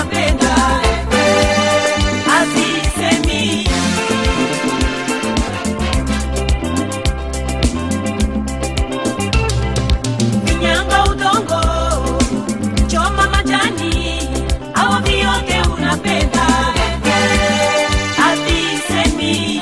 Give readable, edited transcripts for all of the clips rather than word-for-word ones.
unapenda hazisemi. Finyanga udongo, choma majani, hawa vyote unapenda hazisemi.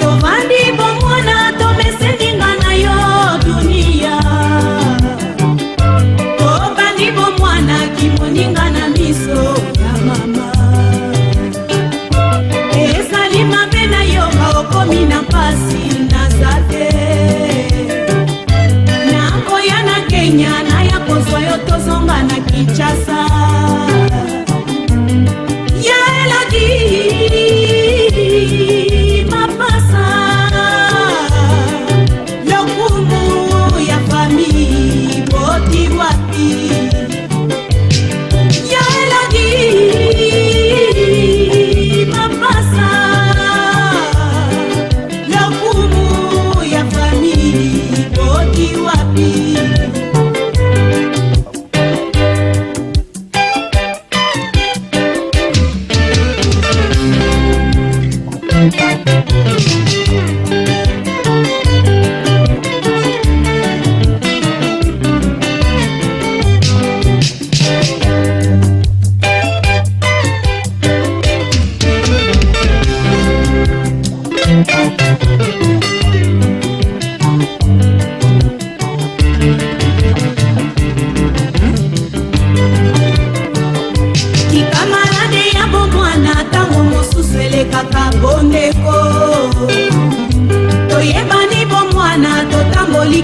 Tovandi bomwana tomesendinga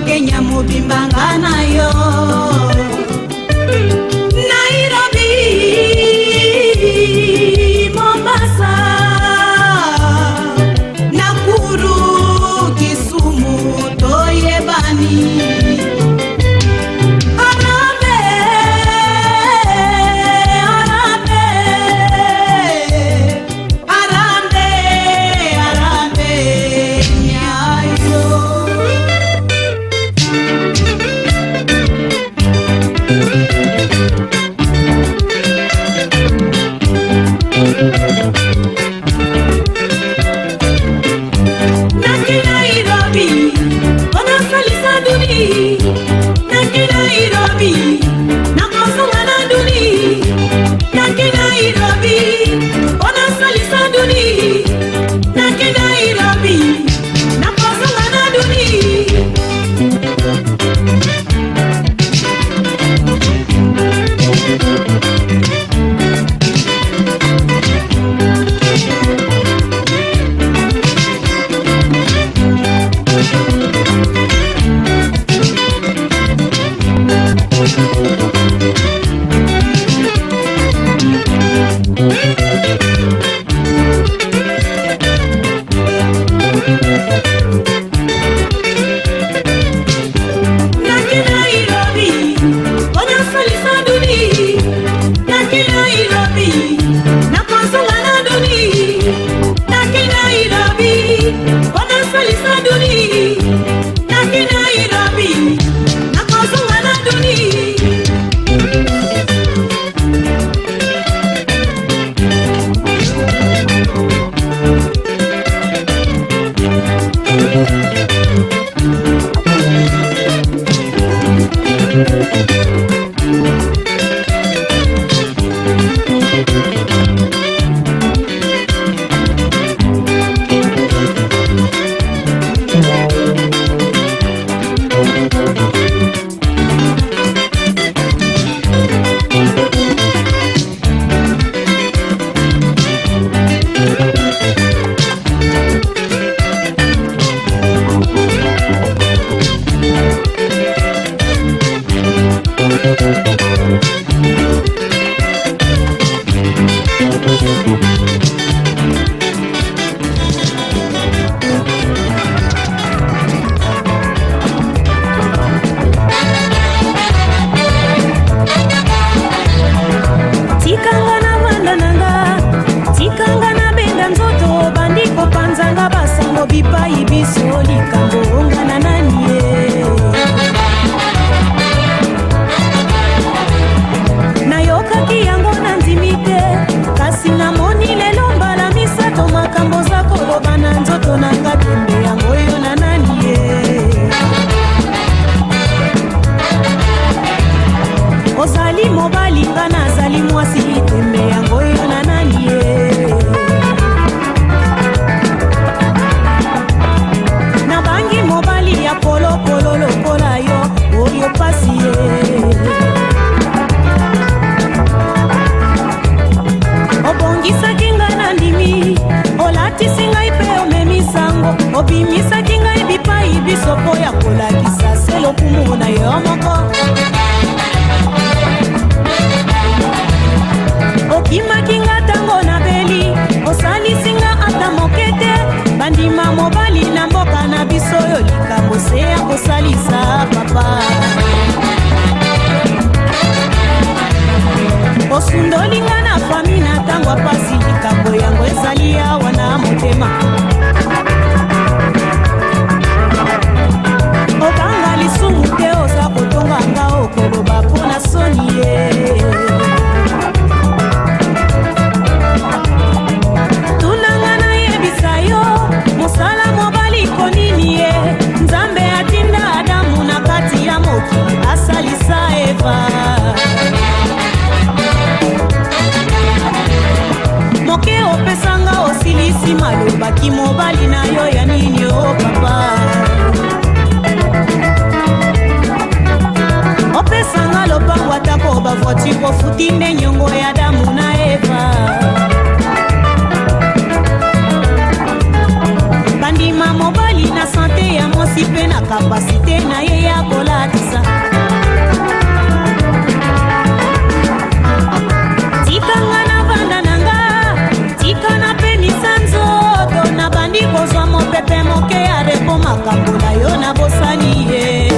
Kenya mubimbanga nayo Nairobi Mombasa Nakuru Kisumu Toyebani aleki mpe na kapasite na ye ya kolatisa. Tikanga na vanda nanga, tika na penisa nzoto, na bandi kozwa mopepe moke ya repo makambo na yo na bosani ye.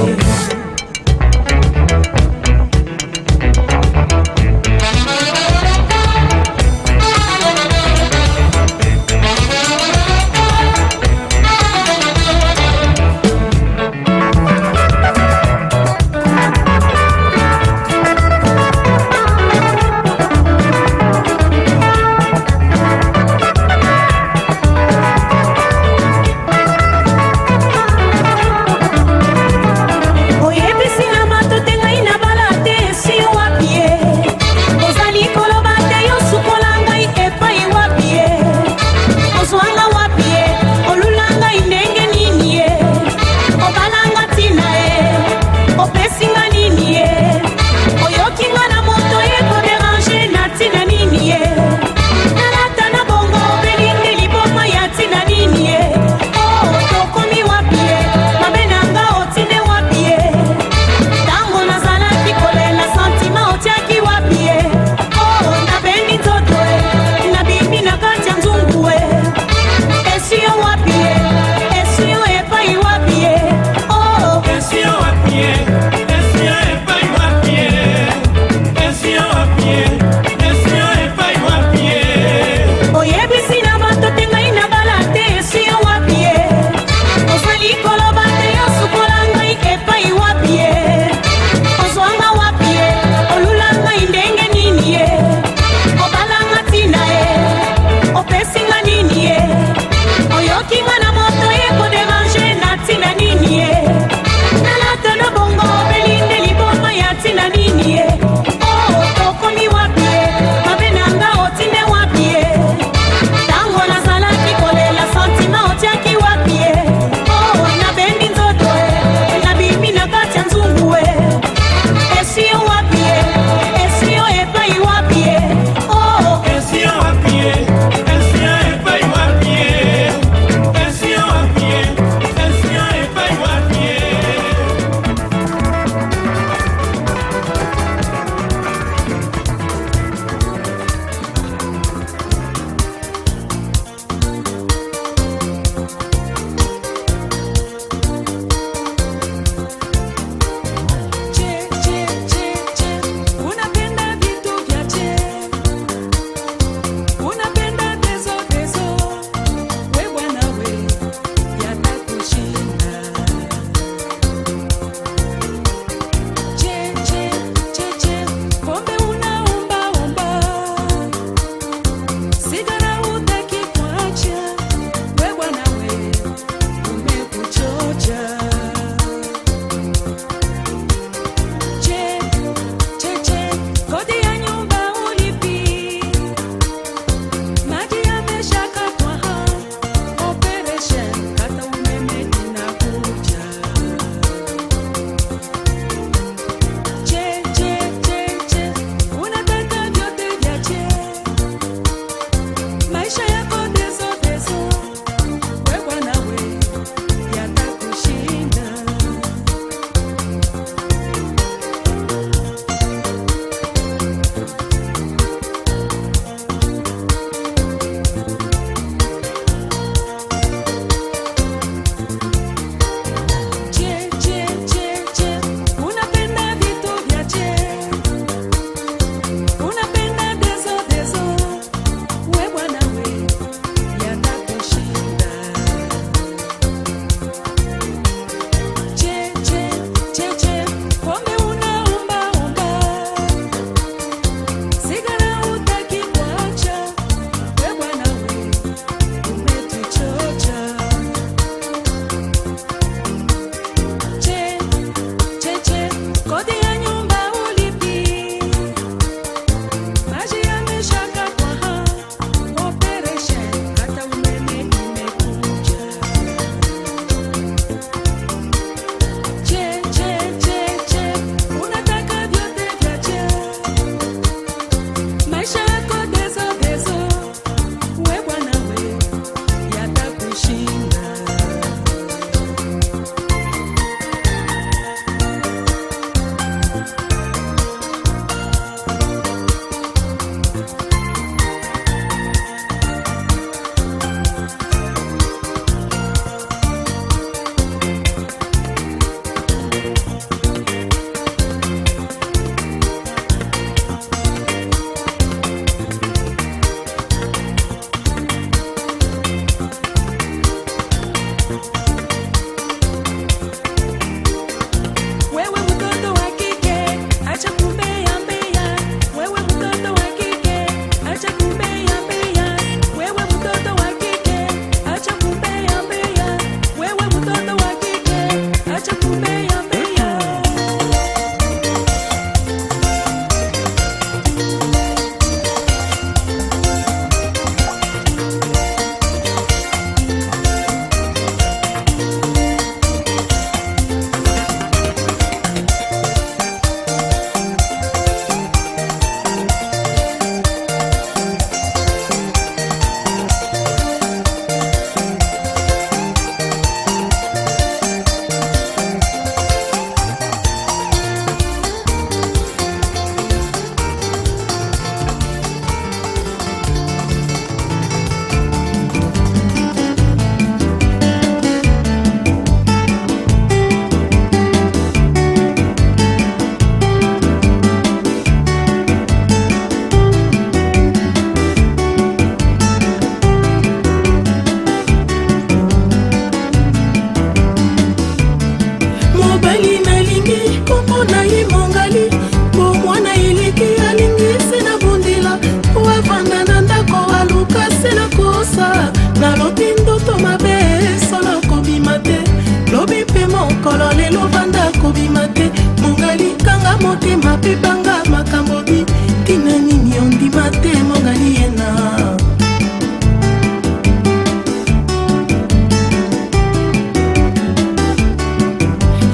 mokolo lelo vanda kobima te mongali kanga motema mpe banga makambo bi tina nini ondima te mongali yena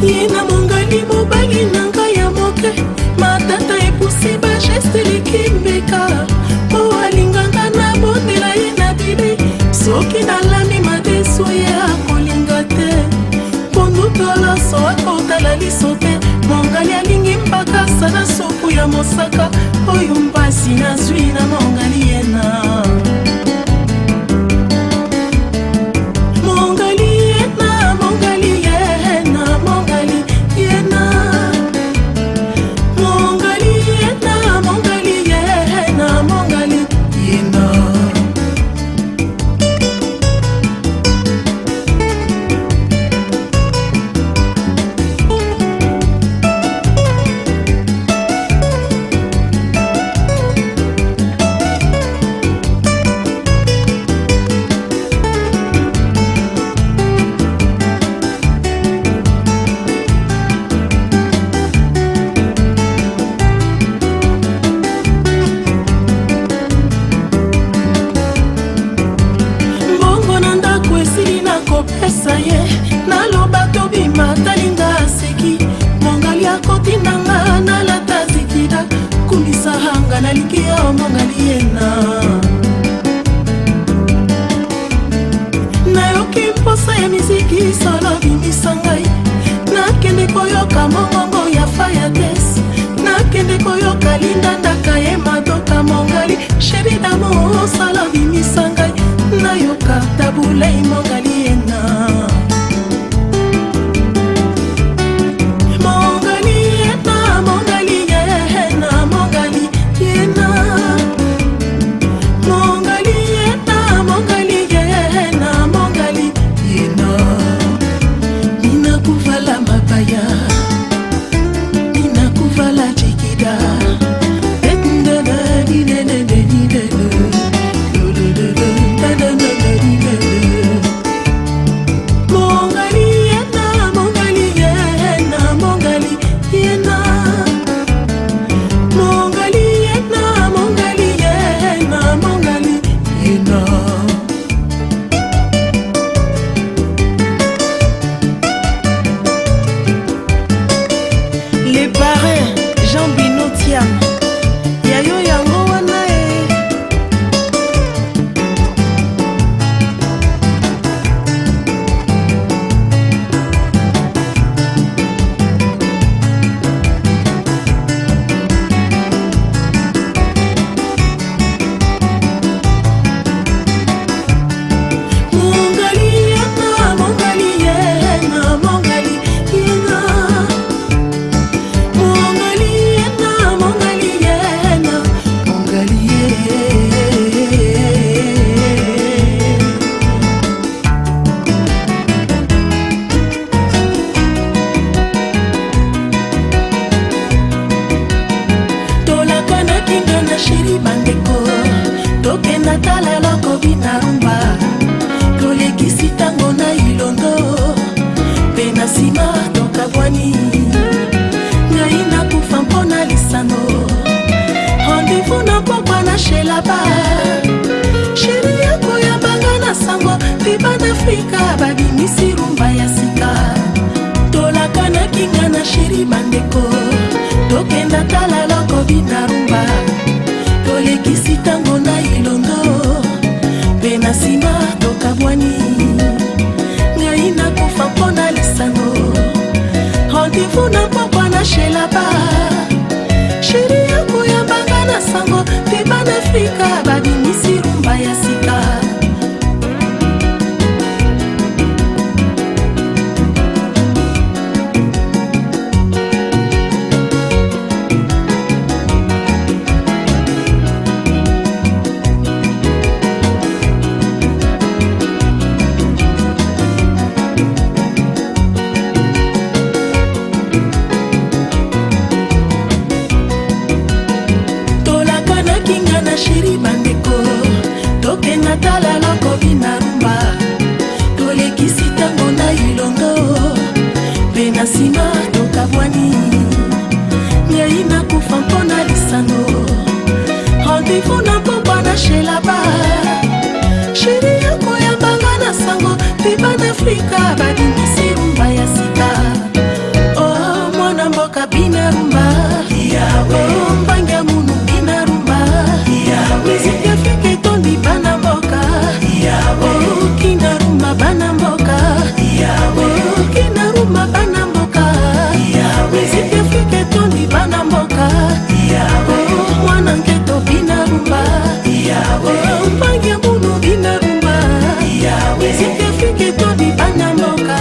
yena mongali mobali na ngai ya moke matata epusi bageste likimbeka po alinganga na bondela ye na bile soki nalami madeso ye akolinga te pondutoloso akotala liso te mongali alingi mpakasa na supu ya mosaka oyo mpasi nazwi na mongali yena nsima tokabwani ngai nakufa mpona lisano rendez-vous na pokwa na shelaba sheri yakoyambanga na sango piba d'Afrika badimisi rumba ya sika oh mwana mboka bina rumba oh mbangi ya munu bina rumba miziki afike tondi bana mboka oh kina rumba bana mboka oh kina rumba bana mboka miziki afike tondi bana mboka oh mwana ngeto bina rumba oh mbangi ya munu bina rumba miziki afike tondi bana mboka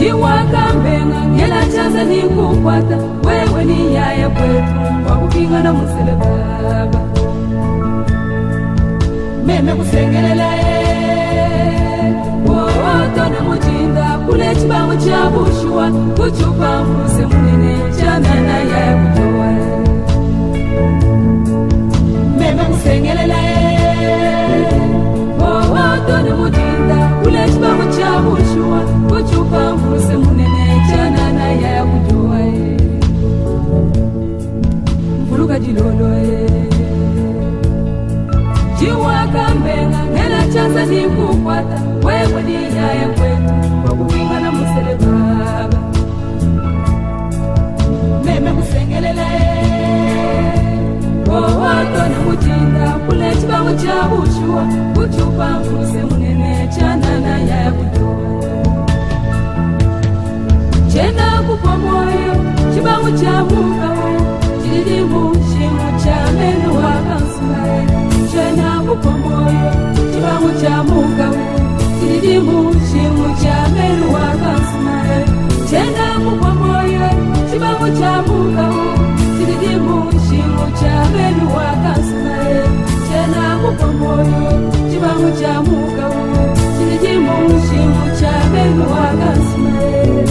Chiwakambenga ngela chanza ni kukwata, wewe ni yaya kwetu kwa kupingana muselebaba. Meme kusengelela wowoto ne mujinda kule chibangu cha bushwa kuchupa mfuse munene chana na yaya kutoa. Meme kusengelela wowoto ne mujinda kule chibangu cha bushwa kuchupa mfuse munene chana na yaya kutoa. Mfuluka jilolo Chiwakambenga ngela chanza ni kukwata, wewe ni yaya kwetu kwa kupingana muselebaba. Meme kusengelela wowoto ne mujinda kule chibangu cha bushwa kuchupa mfuse munene chana na yaya kutoa. Chena kupwa moyo chibangu cha mukawe chilidimu shimu cha menu wakansulae. Chena kupwa moyo chibangu cha mukawe chilidimu shimu cha menu wakansulae. Chena kupwa moyo chibangu cha mukawe chilidimu shimu cha menu wakansulae. Chena kupwa moyo chibangu cha mukawe chilidimu shimu cha menu wakansulae.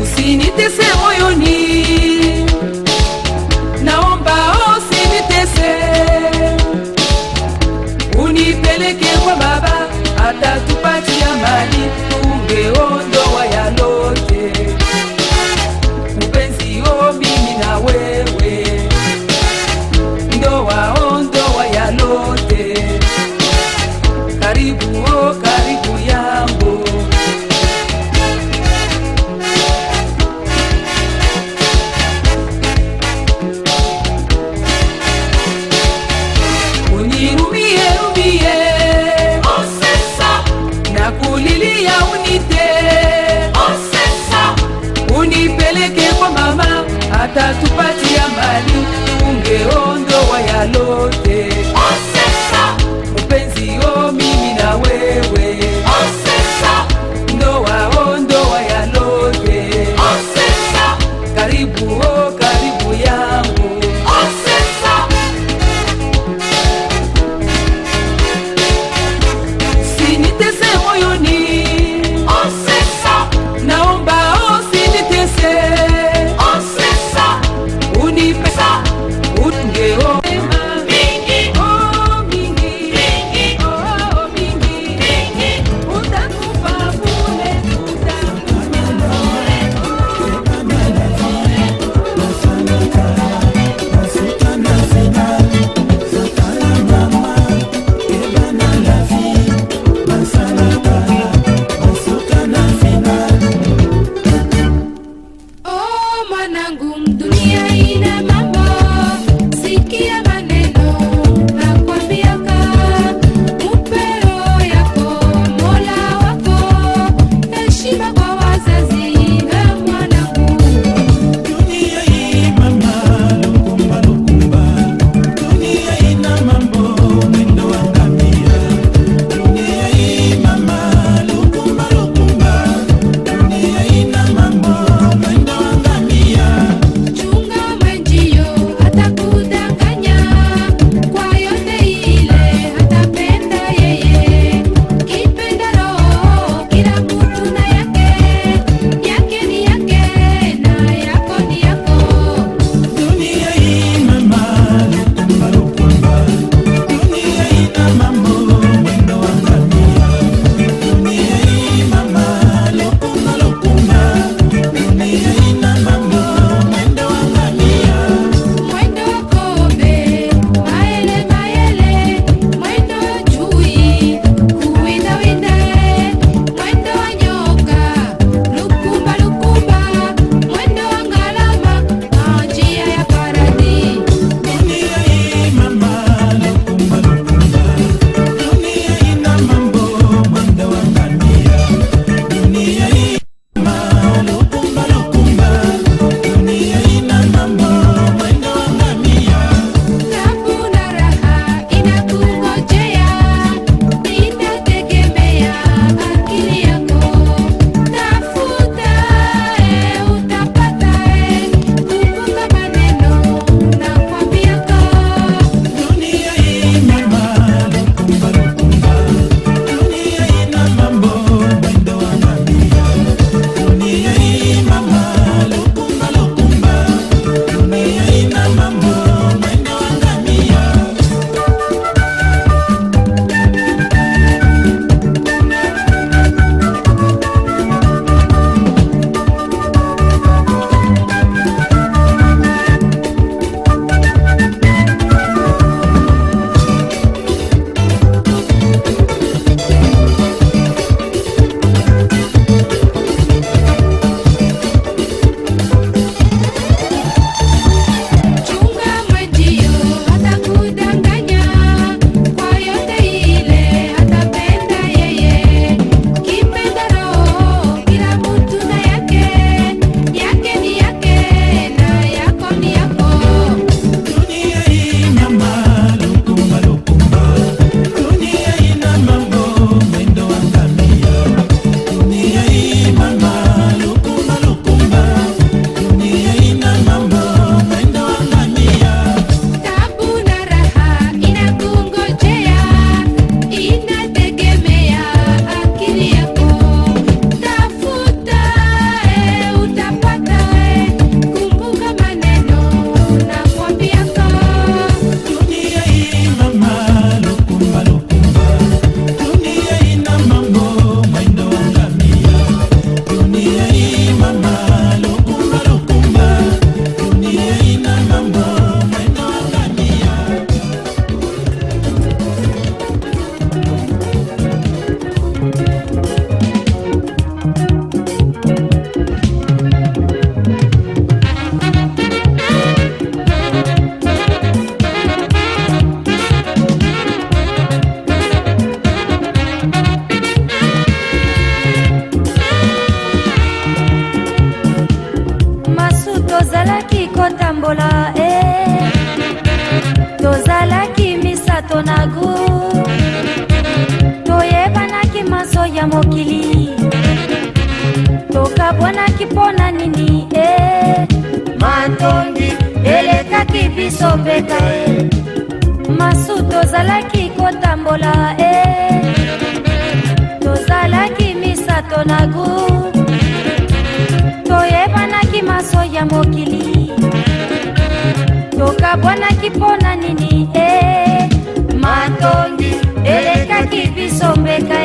Usinitese moyo moyoni, naomba usinitese, unipeleke kwa baba, atatupatia mali, tungeondoa yalote. Mpenzi o mimi na wewe, ndoa ondoa yalote. Karibu o karibu yangu, unirumie rumie, osesa, na kulilia unite, osesa, unipeleke kwa mama, atatupatia mali, tungeondoa yalote. Osesa, mpenzi o mimi na wewe, osesa, ndoa ondoa yalote. Osesa, karibu o karibu yangu, osesa, sinitese moyoni, osesa, naomba usinitese, osesa, unipesa ungeo mingi, oh mingi, mingi, oh mingi, mingi, utakufa bure, utakufa bure. Oh mwanangu, dunia ina mambo, sikia maneno nakwambiaka, upeo yako Mola wako, heshima kwa wazazi na mwanangu. Dunia hii mama, lukumba lukumba, dunia ina mambo, mwendo wa ngamia. Dunia hii mama, lukumba lukumba, dunia ina mambo, mwendo wa ngamia. Chunga mwenji masu tozalaki kotambola tozalaki misato na gu toyebanaki maso ya mokili tokabwanaki mpona nini matongi elekaki biso mbeka masu tozalaki kotambola tozalaki misato na gu toyebanaki maso ya mokili tokabwanaki mpona nini matongi elekaki biso mbeka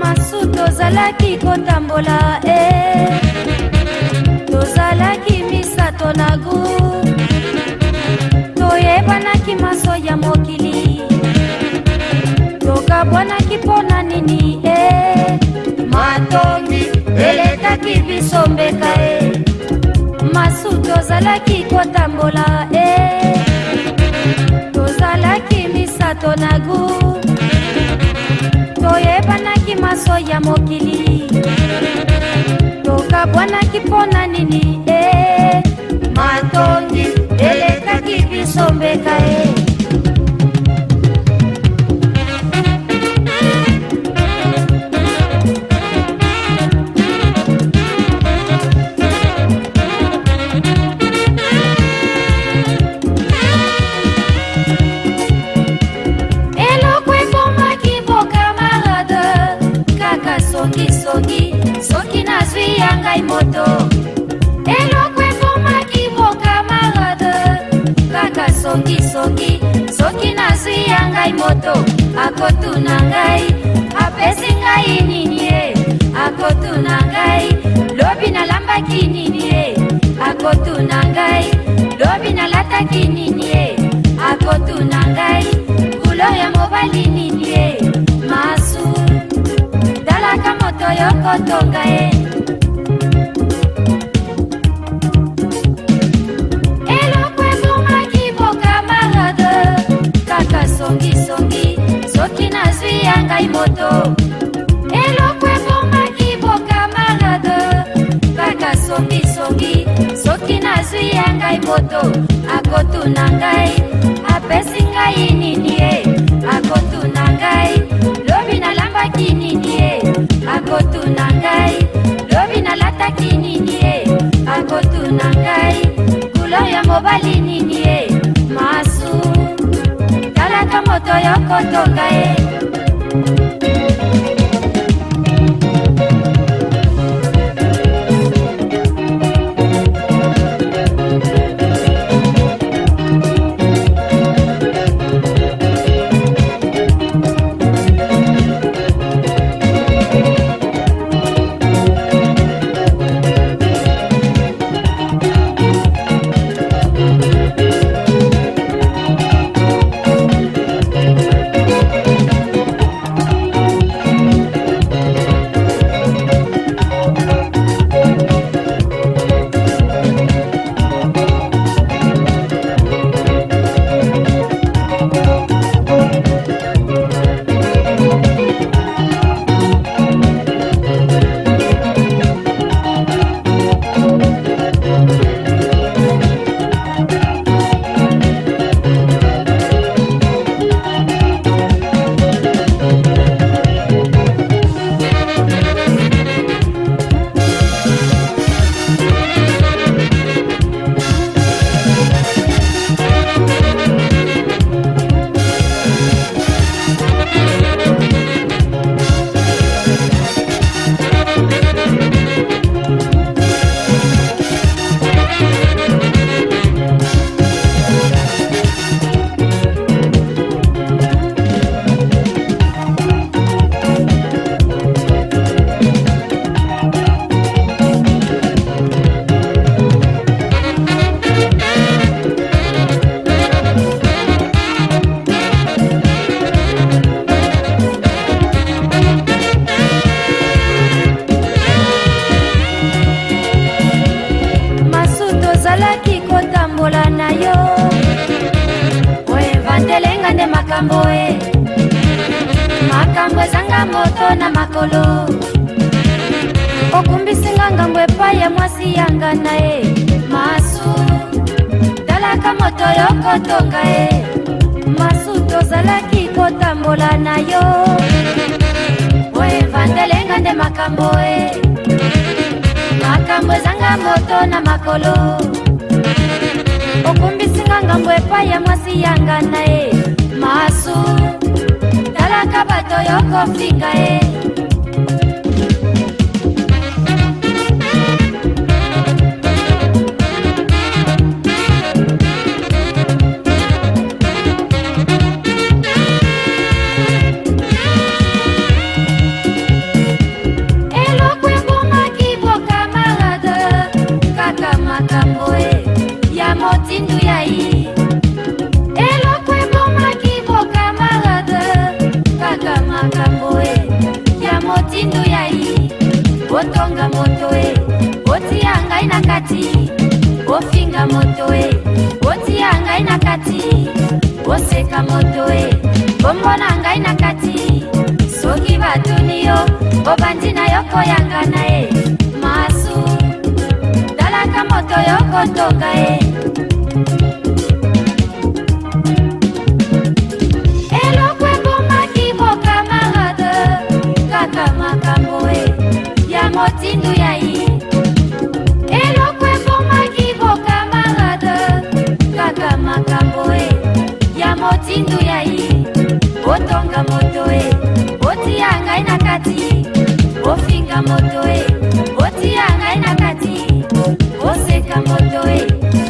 masu tozalaki kotambola tozalaki misato na gu toyebanaki maso ya mokili tokabwanaki mpona nini matongi elekaki biso mbeka masu tozalaki kotambola tozalaki misato na gu toyebanaki maso ya mokili tokabwanaki mpona nini matongi elekaki biso mbeka soki nazwi ya ngai moto eloko ebomaki bokamarade kaka songisongi soki nazwi ya ngai moto akotuna ngai apesi ngai nini akotuna ngai lobi nalambaki nini akotuna ngai lobi nalataki nini akotuna ngai kulo ya mobali nini masu talaka moto yokotonga eloko ebomaki bokamarade kaka songisongi soki nazwi ya ngai moto eloko ebomaki bokamarade kaka songisongi soki nazwi ya ngai moto akotuna ngai apesi ngai nini akotuna ngai lobi nalambaki nini akotuna ngai lobi nalataki nini akotuna ngai kulo ya mobali nini masu talaka moto yokotonga makambo e, makambo ezanga moto na makolo. Okumbisinga ngambo epai ya mwasi yanga na e, masu talaka moto yokotonga e, masu tozalaki kotambola na yo. Oevandelenga nde makambo e, makambo ezanga moto na makolo. Okumbisinga ngambo epai ya mwasi yanga na e, masu talaka bato yokofinga e. Motindu yai elokwe bomaki bo camarade kaka makambo e ya motindu yai otonga moto e otianga ina kati ofinga moto e otianga ina kati oseka moto e bombona ngai na kati soki batuniyo obandina yoko yanga na e masu dalaka moto yoko tonga e. Motindu yai elokwe bomaki bo camarade kaka makambo e ya motindu yai otonga moto e otianga ina kati ofinga moto e otianga ina kati oseka moto e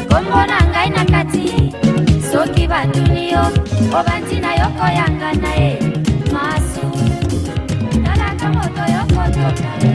kombona ngai na kati soki batuniyo obantina yoko yanga na e masu talaka moto yoko tonga e.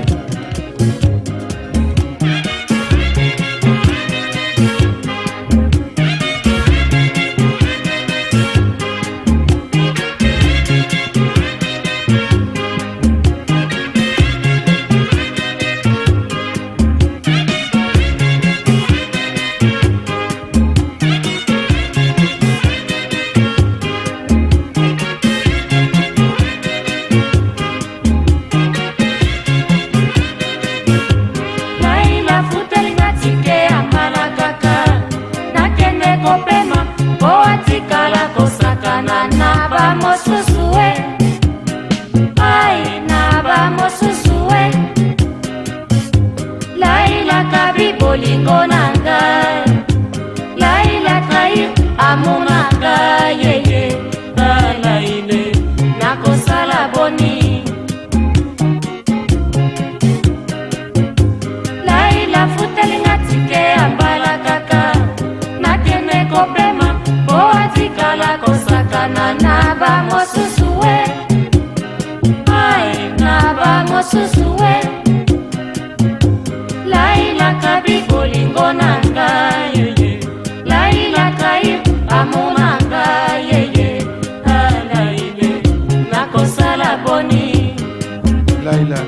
Laila,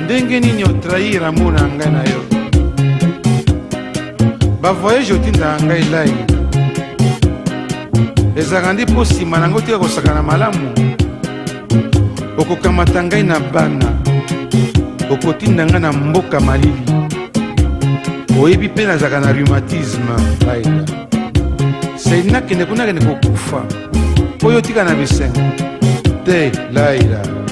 ndenge nini otrahir amour na ngai na yo? Ba voyage otinda ngai Laila ezalaka ndi mpo nsima nango tika kosakana malamu. Okokamata ngai na bana, okotinda ngai na mboka malili. Oyebi mpe nazalaka na rhumatisme Laila. Sei nakende kuna kende kokufa oyo tika na bisengo te Laila. Laila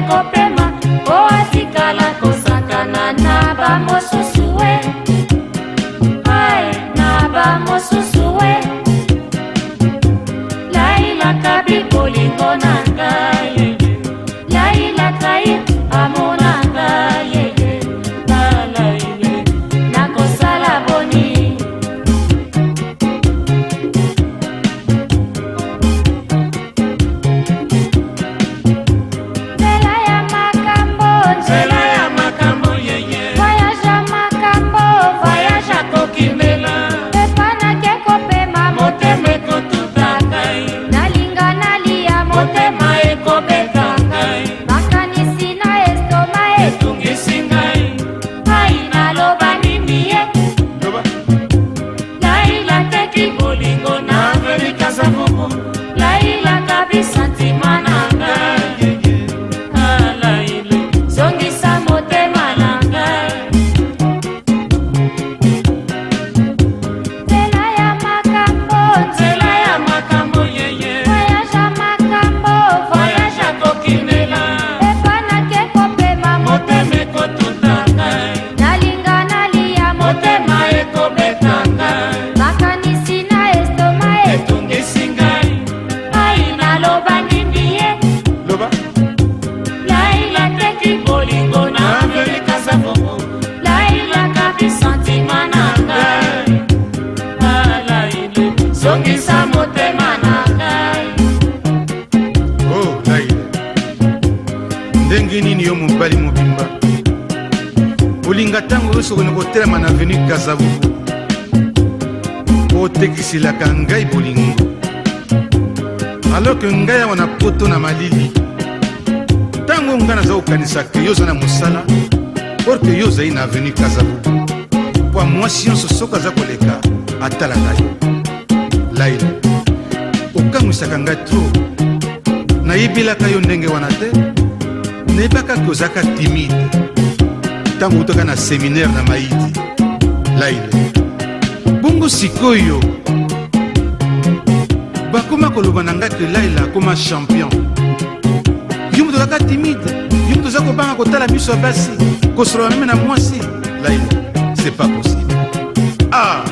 kopema po atikala kosakana na bamosusuwe ai na bamosusuwe laila kabi bolingo na ngai laila kai amona ngai laila nakosala boni mobali mobimba olinga ntango oyo sokoni kotelema na venu kazavuvu otekiselaka ngai bolingo alors ke ngai awa na poto na malili ntango oyo ngai naza kokanisa ke yo oza na mosala or ke yo ozali na venu kazavuvu po mwasi nyonso soki aza koleka atalaka yo laila okangwisaka ngai tro nayebelaka yo ndenge wana te nayebaka ke ozalaka timide ntango utaka na séminaire na maiti laila bongo sikoyo bakoma koloba na ngai ke laila akoma champion yo moto ozalaka timide yo moto oza kobanga kotala miso ya basi kosolola meme na mwasi laila c'est pas possible ah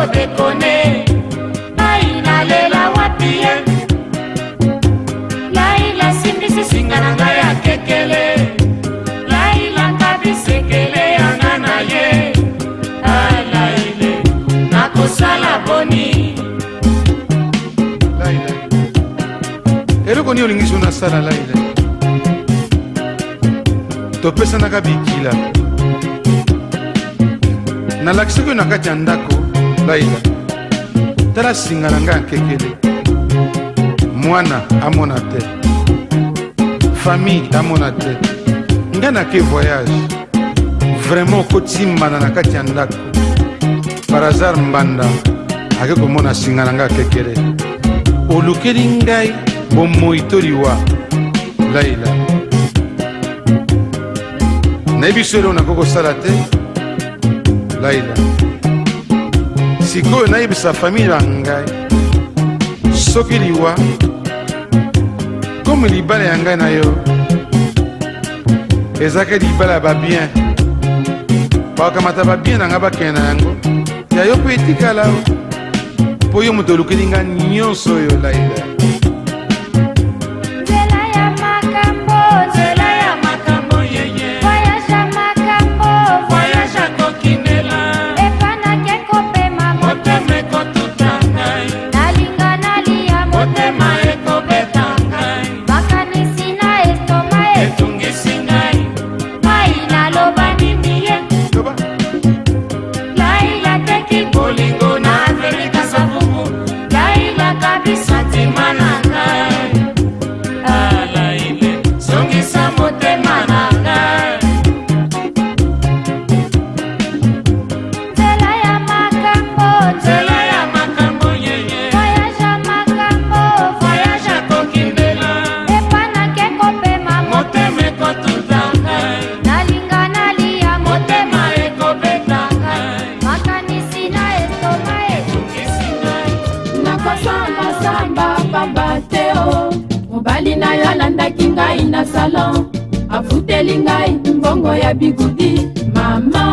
dekone aina lela wapie laila simbisi singana ngai akekele laila kabisekele yanga na ye alaile nakosala boni laila eloko nini olingisi nasala laila topesanaka bikila nalakisaki oyo na kati ya ndako laila tala singa na ngai akekele mwana amona te famille amona te ngai nake voyage vraiment okotimbana na kati ya ndako par hasard mbanda ake komona singa na ngai akekele olukeli ngai bomoi to liwa laila nayebi so eloo nakokosala te laila sikoyo nayebisa famille na ngai soki liwa komi libala ya ngai na yo ezalaki libala ya babien bakamata babien na ngai bakende na yango ya yo mpo etikala mpo yo moto olukeli ngai nyonso oyo laila nakosamba pamba te o. Mobali na yo alandaki ngai na salon, afuteli ngai mbongo ya bigudi. Mama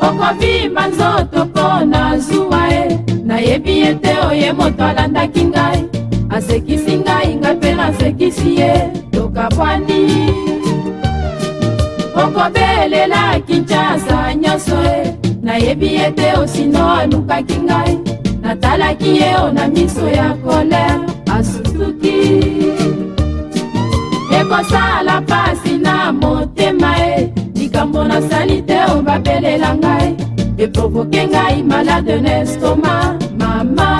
okobima nzoto mpo na zuwa e, nayebi ete oye moto alandaki ngai, asekisi ngai ngai mpe nasekisi ye, tokabwani. Okobelela Kinshasa nyonso e, nayebi ete osino alukaki ngai, natalaki ye o na miso ya kolere, asusuki. Ekosala pasi na motema e, likambo nasali te o babelela ngai, eprovoke ngai malade na estomac. Mama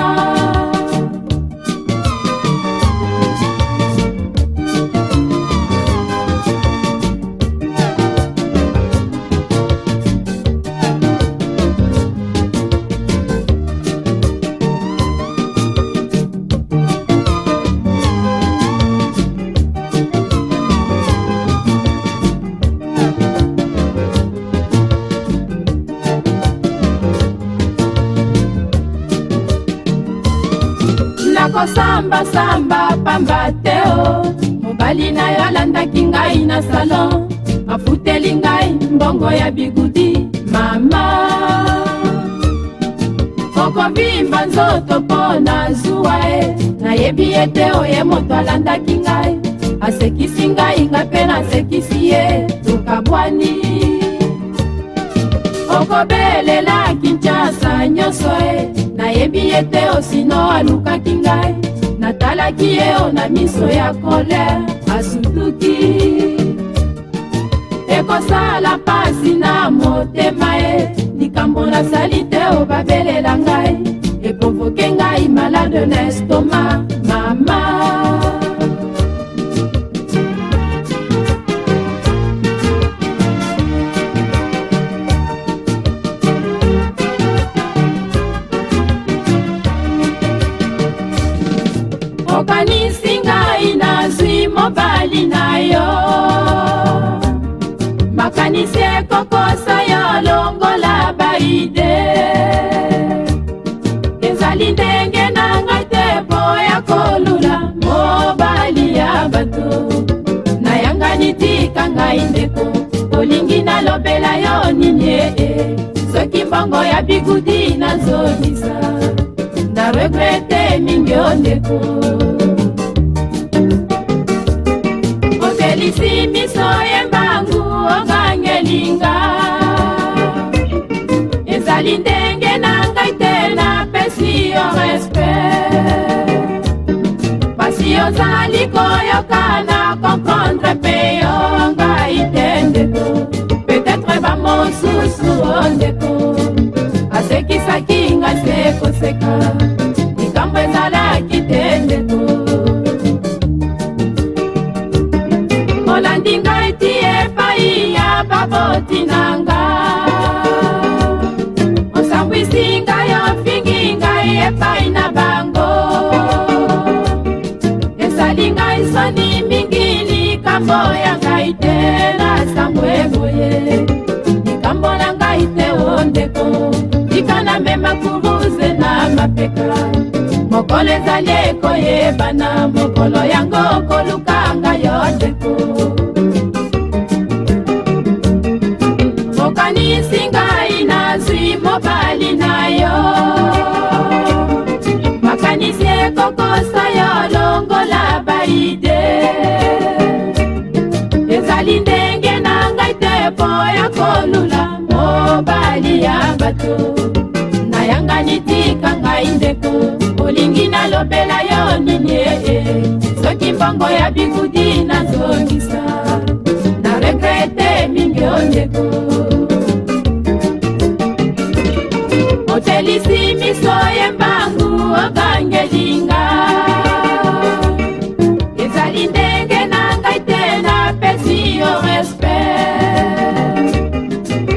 nakosamba samba pamba te o. Mobali na yo alandaki ngai na salon, afuteli ngai mbongo ya bigudi. Mama okobimba nzoto mpo na zuwa e, nayebi ete oye moto alandaki ngai, asekisi ngai ngai mpe nasekisi ye, tokabwani. Okobelela Kinshasa nyonso e, nayebi ete osino alukaki ngai, natalaki ye o na miso ya kolere, asutuki. Ekosala pasi na motema e, likambo nasali te o babelela ngai, eprovoke ngai malade na estomac. Mama okanisi ngai nazwi mobali na yo, makanisi ekokosa yo longola baide. Ezali ndenge na ngai te po ya kolula mobali ya bato, nayangani tika ngai ndeko, olingi nalobela yo nini e, soki mbongo ya bigudi nazongisa, na regrete mingi o ndeko. Otelisi miso yembangu ongangelinga, ezali ndenge na ngai te napesi yo respect. Pasi ozali koyoka na comprendre mpe yo ngai te ndeko, peut-être bamosusu o ndeko, asekisaki ngai sekoseka, likambo ezalaki te ndeko. Olandi ngai ti epai ya baboti na nga, osambwisi ngai ofingi ngai epai na bango, esali ngai soni mingi likambo ya ngai te na sango eboye, likambo na ngai te o ndeko, tika na mema kuruze na mapeka, mokolo ezali ekoyebana, mokolo yango koluka ngai yo ndeko. Okanisi ngai nazwi mobali na yo, makanisi ekokosa yo longola baide. Ezali ndenge na ngai te po ya kolula mobali ya bato, nayangani tika ngai ndeko, olingi nalobela yo nini e, soki mbongo ya bigudi nazongisa, na regrete mingi o ndeko. Otelisi miso yembangu okangelinga, ezali ndenge na ngai te napesi yo respect.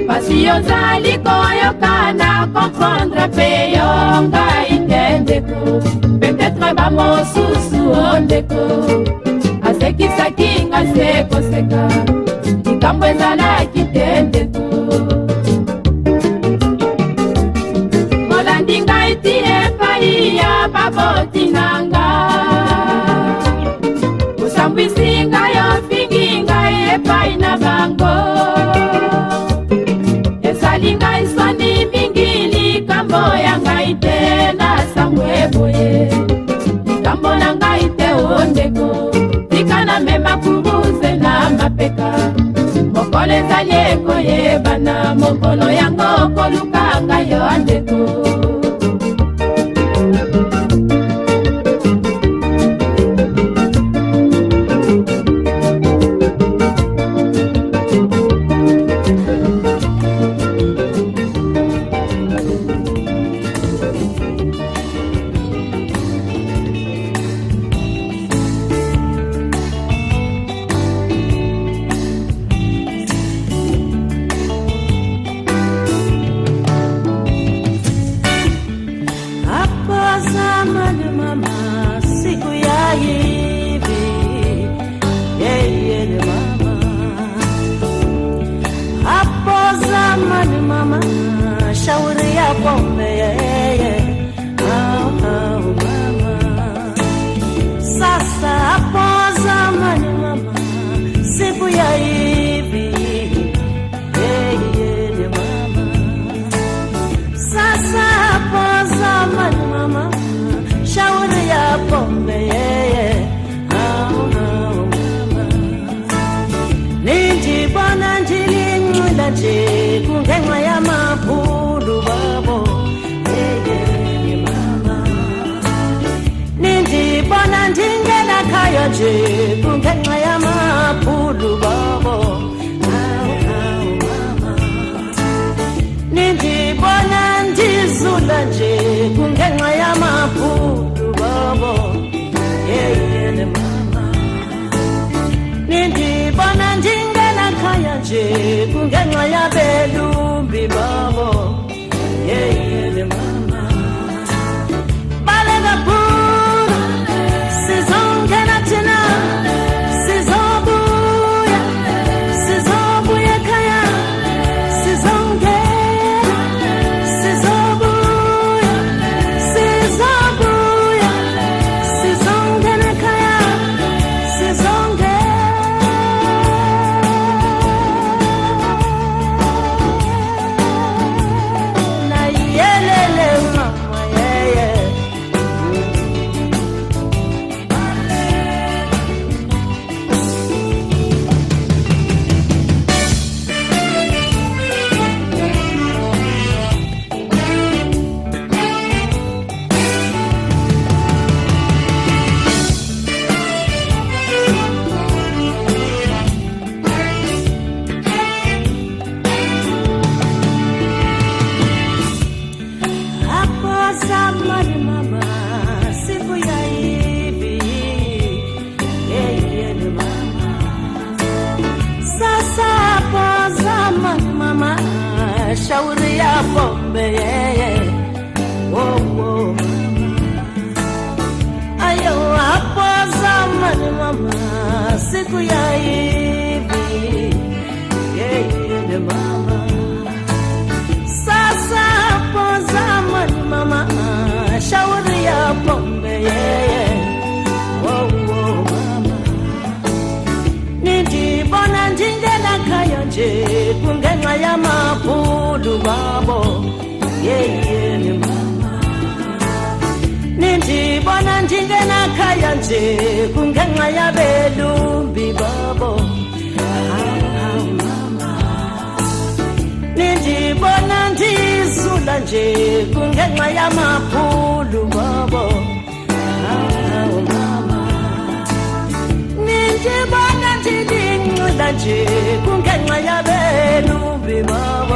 Pasi ozali koyoka na comprendre mpe yo ngai te ndeko, peut-être bamosusu o ndeko, asekisaki ngai sekoseka, likambo ezalaki te ndeko. Olandi ngai ti epai maboti nanga usambwisi ngayo fingi ngai epai na bango esali ngai soni mingi likambo ya ngai te na sangwe boye likambo na ngai te ondeko tika na mema kuruze na mapeka mokolo ezali ekoyebana mokolo yango koluka ngai yo andeko kungenwa ya mapulu babo ni mama nindibona ndingena khaya nje kungenwa ya mapulu babo mama nindibona ndizula nje kungenwa ya mapulu babo ni mama nindibona ndingena khaya nje kungenwa ya belumbi babo ni mama balega pura sizongena tena sizobuya kaya sizongena kaya shauri ya pombe mama ayo hapo zamani mama siku ya hivi ni mama sasa hapo zamani mama shauri ya pombe mama nindibona ndingena khaya nje kungenwa ya mapulu babo ni mama nindibona ndingena khaya nje kungenwa ya belumbi babo mama nindibona ndizula nje kungenwa ya mapulu babo mama nindibona ndingcula nje kungenwa ya belumbi babo